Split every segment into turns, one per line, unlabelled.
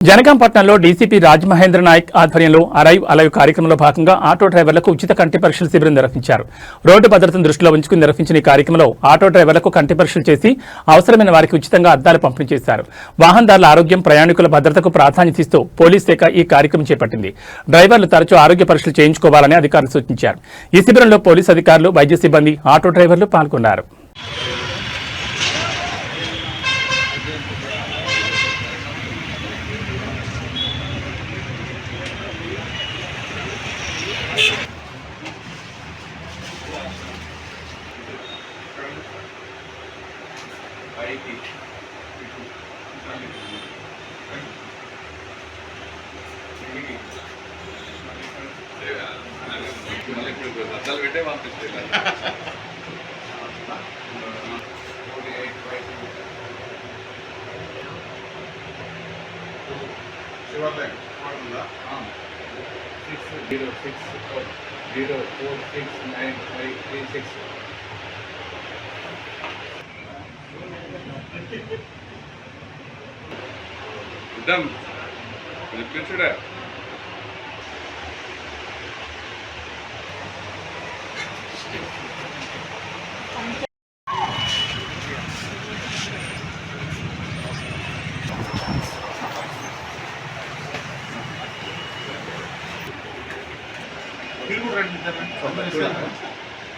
జనగాంపట్నంలో DCP Rajamahendra Naik ఆధ్వర్యంలో arrive alive కార్యక్రమంలో భాగంగా ఆటో డ్రైవర్లకు ఉచిత కంటి పరీక్షల శిబిరం నిర్వహించారు. రోడ్డు భద్రతను దృష్టిలో ఉంచుకుని నిర్వహించిన ఈ కార్యక్రమంలో ఆటో డ్రైవర్లకు కంటి పరీక్షలు చేసి అవసరమైన వారికి ఉచితంగా అద్దాలు పంపిణీ చేశారు. వాహనదారుల ఆరోగ్యం, ప్రయాణికుల భద్రతకు ప్రాధాన్యత ఇస్తూ పోలీస్ శాఖ ఈ కార్యక్రమం చేపట్టింది. డ్రైవర్లు తరచూ ఆరోగ్య పరీక్షలు చేయించుకోవాలని అధికారులు సూచించారు. ఈ శిబిరంలో పోలీసు అధికారులు, వైద్య సిబ్బంది, ఆటో డ్రైవర్లు పాల్గొన్నారు.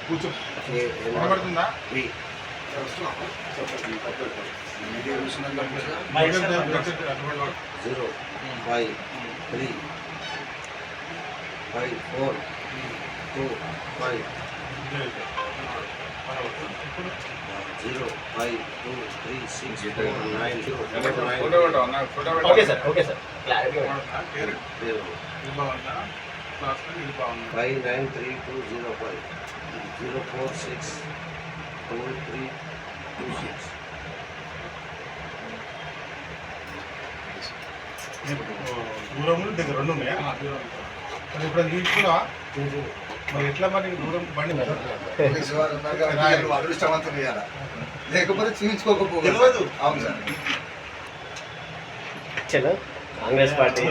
కూర్చో కనబడుతుందా?
593205 0462326.
దూరం దగ్గర రెండు ఉన్నాయా? మరి ఇప్పుడు తీసుకున్నా మరి ఎట్లా మరి దూరం బండి
అదృష్టవంతులు లేకపోతే చూపించుకోకపోతే అవును సార్.
కాంగ్రెస్ పార్టీ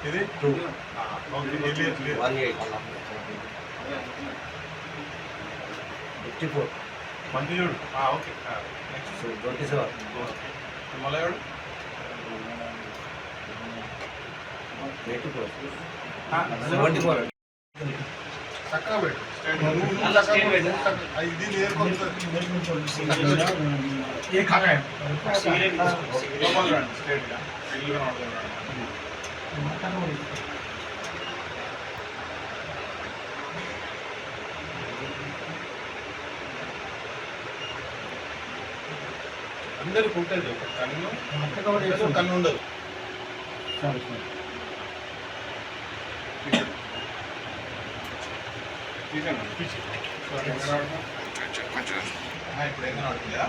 ఇది
54
మంచి చూడు. ఓకే,
27
మలయాడు
74
చక్కగా పెట్టు. ఇది ఏ ఖాగా స్టేట్గా అందరికి ఉంటుంది ఒక కన్ను కన్ను ఉండదు. ఇప్పుడు ఏం కనబడుతుందా?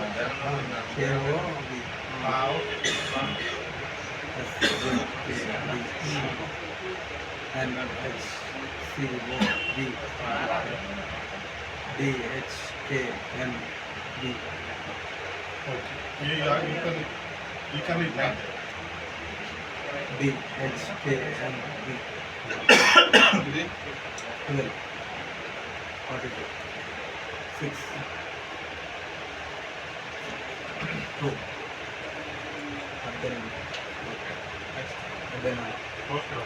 ఈ కన్ను ఇది
12 42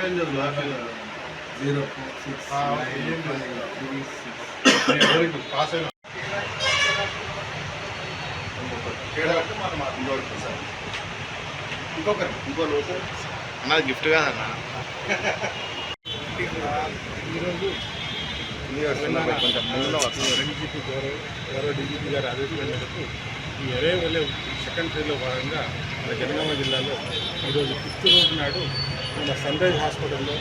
6 2
ఏం చదువు
046
పాస్ అయినా ఇంకో లోటు
అన్నది గిఫ్ట్ కాదన్న.
ఈరోజు ఎన్జిపి గౌరవ డీజీపీ గారి ఆదేశాల మేరకు ఈ అరైవ్ అలైవ్ సెకండ్ ఫేజ్లో భాగంగా మన జనగామ జిల్లాలో ఈరోజు 5th రోజు నాడు మన సన్ రైజ్ హాస్పిటల్లో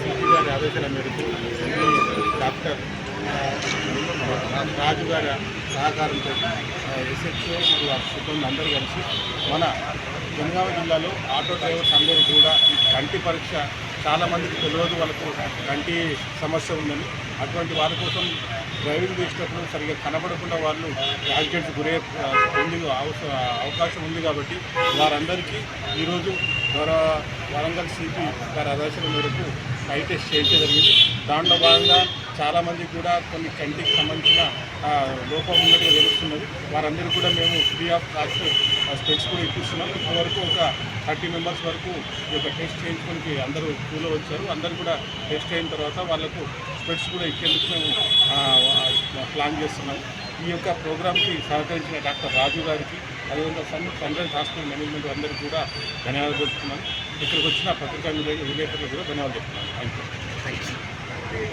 సిపి గారి ఆదేశాల మేరకు డాక్టర్ రాజు గారి సహకారంతో ఎస్హెచ్ఓ మరియు వారి సిబ్బంది అందరూ కలిసి మన జనగామ జిల్లాలో ఆటో డ్రైవర్స్ అందరూ కూడా ఈ కంటి పరీక్ష చాలామందికి తెలియదు, వాళ్ళకు కంటి సమస్య ఉందని. అటువంటి వారి కోసం డ్రైవింగ్ చేసేటప్పుడు సరిగ్గా కనబడకుండా వాళ్ళు యాక్సిడెంట్స్ గురయ్యే అవకాశం ఉంది కాబట్టి వారందరికీ ఈరోజు వరంగల్ సిపి గారి ఆదేశాల మేరకు ఐ టెస్ట్ చేయడం జరిగింది. దాంట్లో భాగంగా చాలామందికి కూడా కొన్ని కంటికి సంబంధించిన లోపం ఉన్నట్టుగా తెలుస్తున్నది. వారందరికీ కూడా మేము ఫ్రీ ఆఫ్ కాస్ట్ స్పెక్స్ కూడా ఇప్పిస్తున్నాం. ఇప్పటివరకు ఒక 30 మెంబర్స్ వరకు ఈ యొక్క టెస్ట్ చేయించుకోనికి అందరూ స్కూల్లో వచ్చారు. అందరూ కూడా టెస్ట్ అయిన తర్వాత వాళ్ళకు స్పెక్స్ కూడా ఇచ్చేందుకు మేము ప్లాన్ చేస్తున్నాం. ఈ యొక్క ప్రోగ్రామ్కి సహకరించిన డాక్టర్ రాజు గారికి, అదేవిధంగా సన్ రైజ్ హాస్పిటల్ మేనేజ్మెంట్ అందరికీ కూడా ధన్యవాదాలు చెప్తున్నాను. ఇక్కడికి వచ్చిన పత్రికా విలేకరులకు కూడా ధన్యవాదాలు చెప్తున్నాను. Thank you.